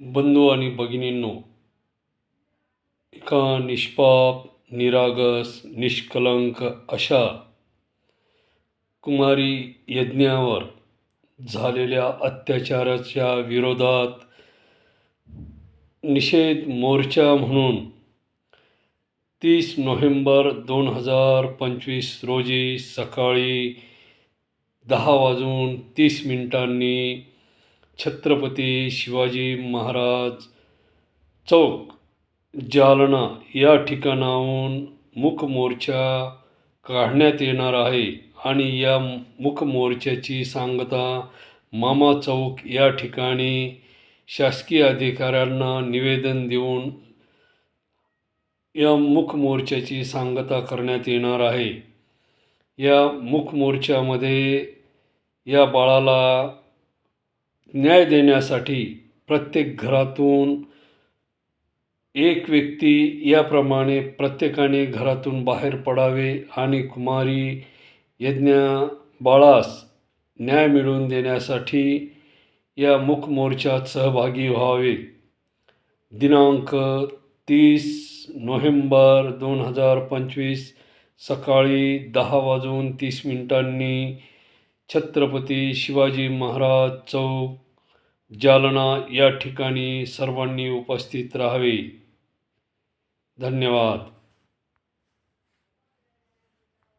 बंधू आणि भगिनींनो, एका निष्पाप, निरागस, निष्कलंक अशा कुमारी यज्ञावर झालेल्या अत्याचाराच्या विरोधात निषेध मोर्चा म्हणून 30 नोव्हेंबर 2025 रोजी सकाळी 10:30 छत्रपती शिवाजी महाराज चौक, जालना या ठिकाणाहून मूक मोर्चा काढण्यात येणार आहे आणि या मूक मोर्चाची सांगता मामा चौक या ठिकाणी शासकीय अधिकाऱ्यांना निवेदन देऊन या मूक मोर्चाची सांगता करण्यात येणार आहे. या मूक मोर्चामध्ये या बाळाला न्याय देण्यासाठी प्रत्येक घरातून एक व्यक्ती याप्रमाणे प्रत्येकाने घरातून बाहेर पडावे आणि कुमारी यज्ञा बाळास न्याय मिळवून देण्यासाठी या मूक मोर्चात सहभागी व्हावे. दिनांक 30 नोव्हेंबर 2025 सकाळी 10:30 छत्रपती शिवाजी महाराज चौक, जालना या ठिकाणी सर्वांनी उपस्थित राहावे. धन्यवाद.